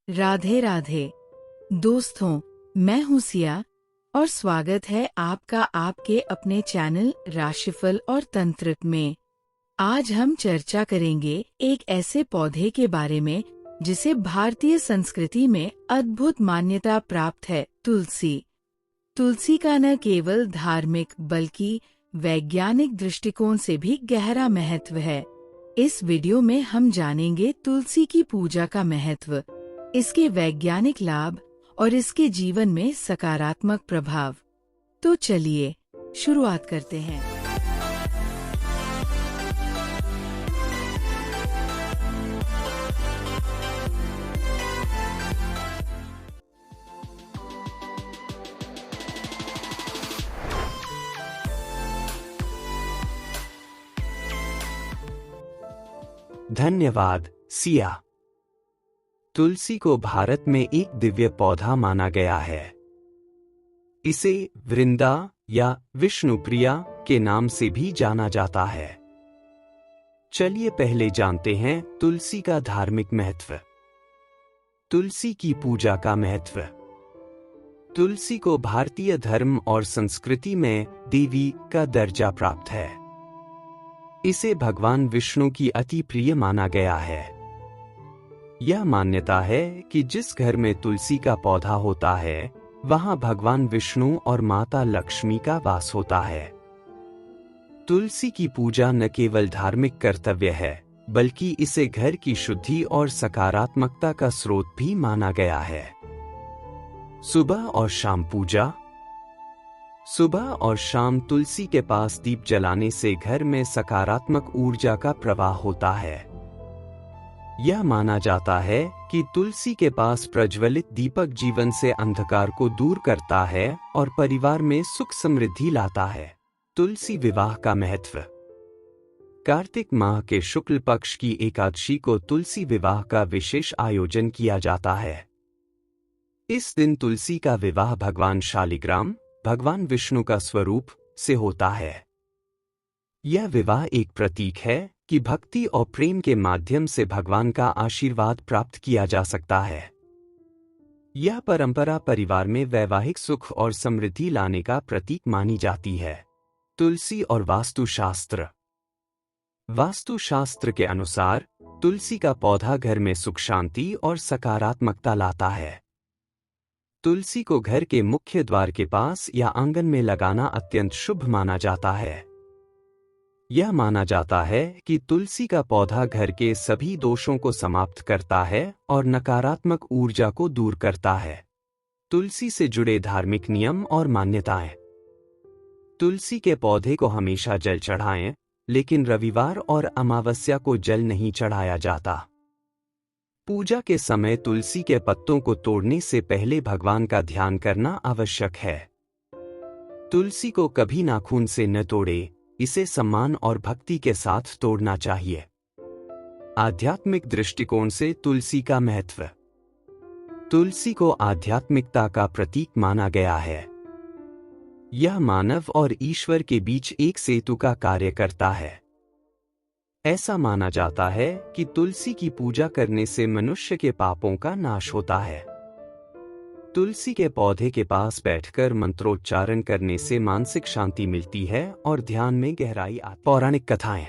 राधे राधे दोस्तों, मैं हूँ सिया और स्वागत है आपका आपके अपने चैनल राशिफल और तंत्र में। आज हम चर्चा करेंगे एक ऐसे पौधे के बारे में जिसे भारतीय संस्कृति में अद्भुत मान्यता प्राप्त है, तुलसी। तुलसी का न केवल धार्मिक बल्कि वैज्ञानिक दृष्टिकोण से भी गहरा महत्व है। इस वीडियो में हम जानेंगे तुलसी की पूजा का महत्व, इसके वैज्ञानिक लाभ और इसके जीवन में सकारात्मक प्रभाव। तो चलिए शुरुआत करते हैं। धन्यवाद सिया। तुलसी को भारत में एक दिव्य पौधा माना गया है। इसे वृंदा या विष्णुप्रिया के नाम से भी जाना जाता है। चलिए पहले जानते हैं तुलसी का धार्मिक महत्व। तुलसी की पूजा का महत्व। तुलसी को भारतीय धर्म और संस्कृति में देवी का दर्जा प्राप्त है। इसे भगवान विष्णु की अति प्रिय माना गया है। यह मान्यता है कि जिस घर में तुलसी का पौधा होता है वहां भगवान विष्णु और माता लक्ष्मी का वास होता है। तुलसी की पूजा न केवल धार्मिक कर्तव्य है बल्कि इसे घर की शुद्धि और सकारात्मकता का स्रोत भी माना गया है। सुबह और शाम पूजा। सुबह और शाम तुलसी के पास दीप जलाने से घर में सकारात्मक ऊर्जा का प्रवाह होता है। यह माना जाता है कि तुलसी के पास प्रज्वलित दीपक जीवन से अंधकार को दूर करता है और परिवार में सुख समृद्धि लाता है। तुलसी विवाह का महत्व। कार्तिक माह के शुक्ल पक्ष की एकादशी को तुलसी विवाह का विशेष आयोजन किया जाता है। इस दिन तुलसी का विवाह भगवान शालिग्राम, भगवान विष्णु का स्वरूप, से होता है। यह विवाह एक प्रतीक है कि भक्ति और प्रेम के माध्यम से भगवान का आशीर्वाद प्राप्त किया जा सकता है। यह परंपरा परिवार में वैवाहिक सुख और समृद्धि लाने का प्रतीक मानी जाती है। तुलसी और वास्तुशास्त्र। वास्तुशास्त्र के अनुसार तुलसी का पौधा घर में सुख शांति और सकारात्मकता लाता है। तुलसी को घर के मुख्य द्वार के पास या आंगन में लगाना अत्यंत शुभ माना जाता है। यह माना जाता है कि तुलसी का पौधा घर के सभी दोषों को समाप्त करता है और नकारात्मक ऊर्जा को दूर करता है। तुलसी से जुड़े धार्मिक नियम और मान्यताएं। तुलसी के पौधे को हमेशा जल चढ़ाएं, लेकिन रविवार और अमावस्या को जल नहीं चढ़ाया जाता। पूजा के समय तुलसी के पत्तों को तोड़ने से पहले भगवान का ध्यान करना आवश्यक है। तुलसी को कभी नाखून से न तोड़े, इसे सम्मान और भक्ति के साथ तोड़ना चाहिए। आध्यात्मिक दृष्टिकोण से तुलसी का महत्व। तुलसी को आध्यात्मिकता का प्रतीक माना गया है। यह मानव और ईश्वर के बीच एक सेतु का कार्य करता है। ऐसा माना जाता है कि तुलसी की पूजा करने से मनुष्य के पापों का नाश होता है। तुलसी के पौधे के पास बैठकर मंत्रोच्चारण करने से मानसिक शांति मिलती है और ध्यान में गहराई आती है। पौराणिक कथाएं।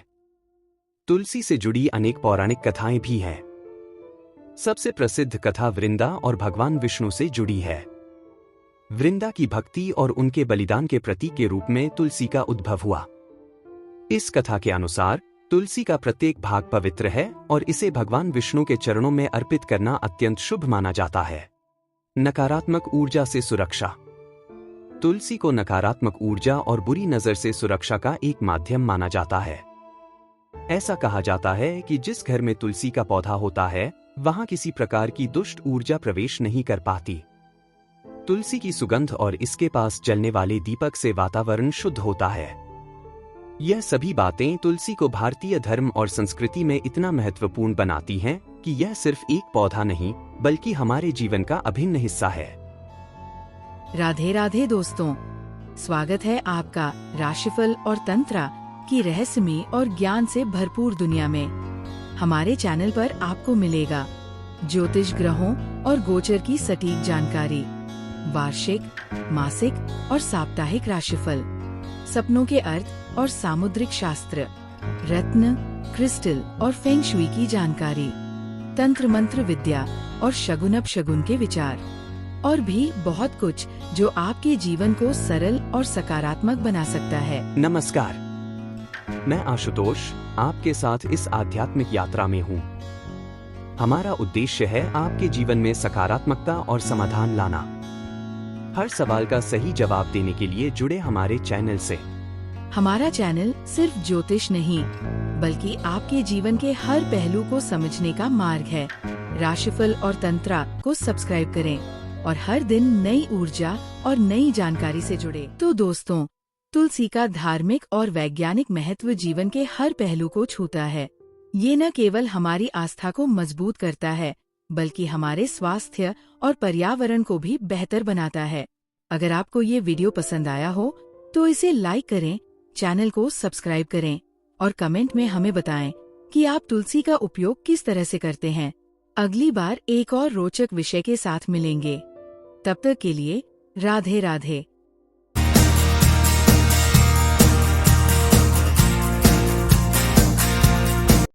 तुलसी से जुड़ी अनेक पौराणिक कथाएं भी हैं। सबसे प्रसिद्ध कथा वृंदा और भगवान विष्णु से जुड़ी है। वृंदा की भक्ति और उनके बलिदान के प्रतीक के रूप में तुलसी का उद्भव हुआ। इस कथा के अनुसार तुलसी का प्रत्येक भाग पवित्र है और इसे भगवान विष्णु के चरणों में अर्पित करना अत्यंत शुभ माना जाता है। नकारात्मक ऊर्जा से सुरक्षा। तुलसी को नकारात्मक ऊर्जा और बुरी नजर से सुरक्षा का एक माध्यम माना जाता है। ऐसा कहा जाता है कि जिस घर में तुलसी का पौधा होता है वहां किसी प्रकार की दुष्ट ऊर्जा प्रवेश नहीं कर पाती। तुलसी की सुगंध और इसके पास जलने वाले दीपक से वातावरण शुद्ध होता है। यह सभी बातें तुलसी को भारतीय धर्म और संस्कृति में इतना महत्वपूर्ण बनाती हैं कि यह सिर्फ एक पौधा नहीं बल्कि हमारे जीवन का अभिन्न हिस्सा है। राधे राधे दोस्तों, स्वागत है आपका राशिफल और तंत्र की रहस्यमय और ज्ञान से भरपूर दुनिया में। हमारे चैनल पर आपको मिलेगा ज्योतिष, ग्रहों और गोचर की सटीक जानकारी, वार्षिक, मासिक और साप्ताहिक राशिफल, सपनों के अर्थ और सामुद्रिक शास्त्र, रत्न, क्रिस्टल और फेंग शुई की जानकारी, तंत्र मंत्र विद्या और शगुन अपशगुन के विचार, और भी बहुत कुछ जो आपके जीवन को सरल और सकारात्मक बना सकता है। नमस्कार, मैं आशुतोष आपके साथ इस आध्यात्मिक यात्रा में हूँ। हमारा उद्देश्य है आपके जीवन में सकारात्मकता और समाधान लाना। हर सवाल का सही जवाब देने के लिए जुड़े हमारे चैनल से। हमारा चैनल सिर्फ ज्योतिष नहीं, बल्कि आपके जीवन के हर पहलू को समझने का मार्ग है। राशिफल और तंत्रा को सब्सक्राइब करें और हर दिन नई ऊर्जा और नई जानकारी से जुड़े। तो दोस्तों, तुलसी का धार्मिक और वैज्ञानिक महत्व जीवन के हर पहलू को छूता है। ये न केवल हमारी आस्था को मजबूत करता है, बल्कि हमारे स्वास्थ्य और पर्यावरण को भी बेहतर बनाता है। अगर आपको ये वीडियो पसंद आया हो तो इसे लाइक करें, चैनल को सब्सक्राइब करें और कमेंट में हमें बताएं कि आप तुलसी का उपयोग किस तरह से करते हैं। अगली बार एक और रोचक विषय के साथ मिलेंगे। तब तक के लिए राधे राधे।